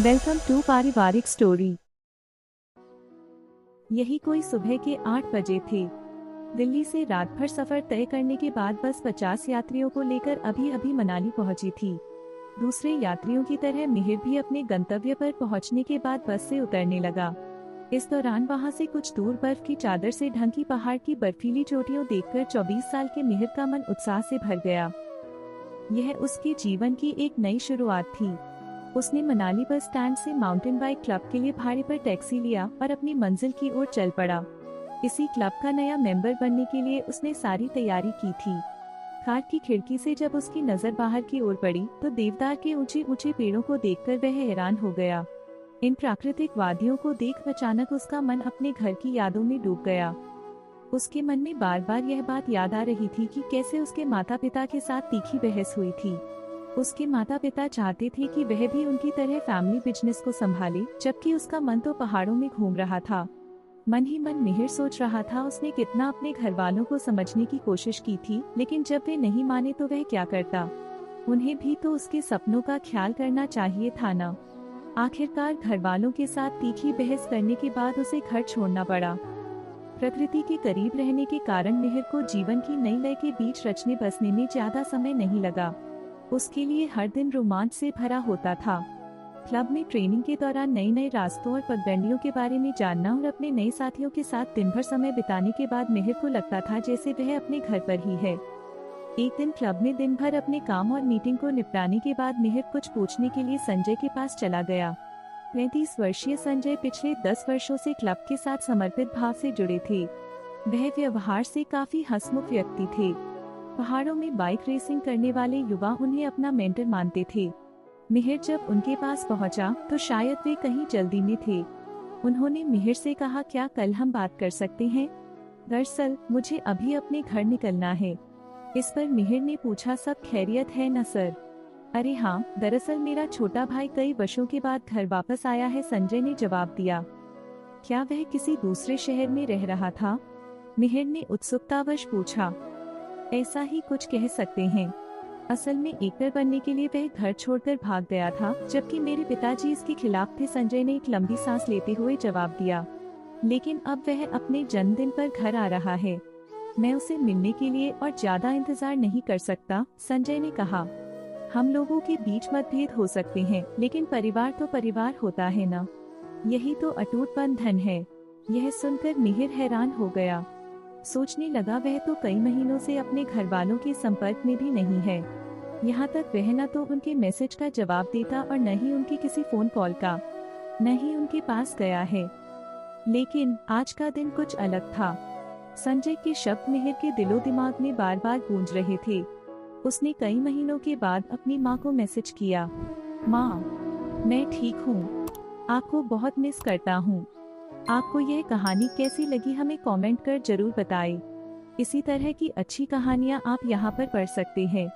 Welcome to पारिवारिक story. यही कोई सुबह के 8 बजे थे। दिल्ली से रात भर सफर तय करने के बाद बस 50 यात्रियों को लेकर अभी अभी मनाली पहुंची थी। दूसरे यात्रियों की तरह मिहिर भी अपने गंतव्य पर पहुंचने के बाद बस से उतरने लगा। इस दौरान वहां से कुछ दूर बर्फ की चादर से ढकी पहाड़ की बर्फीली चोटियों देखकर 24 साल के मिहिर का मन उत्साह से भर गया। यह उसके जीवन की एक नई शुरुआत थी। उसने मनाली बस स्टैंड से माउंटेन बाइक क्लब के लिए भाड़े पर टैक्सी लिया और अपनी मंजिल की ओर चल पड़ा। इसी क्लब का नया मेंबर बनने के लिए उसने सारी तैयारी की थी। कार की खिड़की से जब उसकी नजर बाहर की ओर पड़ी तो देवदार के ऊंचे ऊंचे पेड़ों को देखकर वह हैरान हो गया। इन प्राकृतिक वादियों को देख अचानक उसका मन अपने घर की यादों में डूब गया। उसके मन में बार बार यह बात याद आ रही थी कि कैसे उसके माता पिता के साथ तीखी बहस हुई थी। उसके माता पिता चाहते थे कि वह भी उनकी तरह फैमिली बिजनेस को संभाले, जबकि उसका मन तो पहाड़ों में घूम रहा था। मन ही मन मिहिर सोच रहा था उसने कितना अपने घर वालों को समझने की कोशिश की थी, लेकिन जब वे नहीं माने तो वह क्या करता। उन्हें भी तो उसके सपनों का ख्याल करना चाहिए था ना। आखिरकार घर वालों के साथ तीखी बहस करने के बाद उसे घर छोड़ना पड़ा। प्रकृति के करीब रहने के कारण मिहिर को जीवन की नई लय के बीच रचने बसने में ज्यादा समय नहीं लगा। उसके लिए हर दिन रोमांच से भरा होता था। क्लब में ट्रेनिंग के दौरान नए नए रास्तों और पगडंडियों के बारे में जानना और अपने नए साथियों के साथ दिन भर समय बिताने के बाद मिहिर को लगता था जैसे वह अपने घर पर ही है। एक दिन क्लब में दिन भर अपने काम और मीटिंग को निपटाने के बाद मिहिर कुछ पूछने के लिए संजय के पास चला गया। 35 वर्षीय संजय पिछले 10 वर्षों से क्लब के साथ समर्पित भाव से जुड़े थे। वह व्यवहार से काफी हंसमुख व्यक्ति थे। पहाड़ों में बाइक रेसिंग करने वाले युवा उन्हें अपना मेंटर मानते थे। मिहिर जब उनके पास पहुंचा तो शायद वे कहीं जल्दी में थे। उन्होंने मिहिर से कहा, क्या कल हम बात कर सकते हैं? दरअसल मुझे अभी अपने घर निकलना है। इस पर मिहिर ने पूछा, सब खैरियत है न सर? अरे हाँ, दरअसल मेरा छोटा भाई कई वर्षों के बाद घर वापस आया है, संजय ने जवाब दिया। क्या वह किसी दूसरे शहर में रह रहा था? मिहिर ने उत्सुकतावश पूछा। ऐसा ही कुछ कह सकते हैं। असल में एक्टर बनने के लिए वह घर छोड़कर भाग गया था, जबकि मेरे पिताजी इसके खिलाफ थे, संजय ने एक लंबी सांस लेते हुए जवाब दिया। लेकिन अब वह अपने जन्मदिन पर घर आ रहा है। मैं उसे मिलने के लिए और ज्यादा इंतजार नहीं कर सकता, संजय ने कहा। हम लोगों के बीच मतभेद हो सकते हैं, लेकिन परिवार तो परिवार होता है ना। यही तो अटूट बंधन है। यह सुनकर मिहिर हैरान हो गया। सोचने लगा, वह तो कई महीनों से अपने घर वालों के संपर्क में भी नहीं है। यहाँ तक वह न तो उनके मैसेज का जवाब देता और न ही उनकी किसी फोन कॉल का, न ही उनके पास गया है। लेकिन आज का दिन कुछ अलग था। संजय के शब्द मिहिर के दिलो दिमाग में बार बार गूंज रहे थे। उसने कई महीनों के बाद अपनी माँ को मैसेज किया, माँ, मैं ठीक हूँ, आपको बहुत मिस करता हूँ। आपको यह कहानी कैसी लगी हमें कमेंट कर जरूर बताएं। इसी तरह की अच्छी कहानियाँ आप यहाँ पर पढ़ सकते हैं।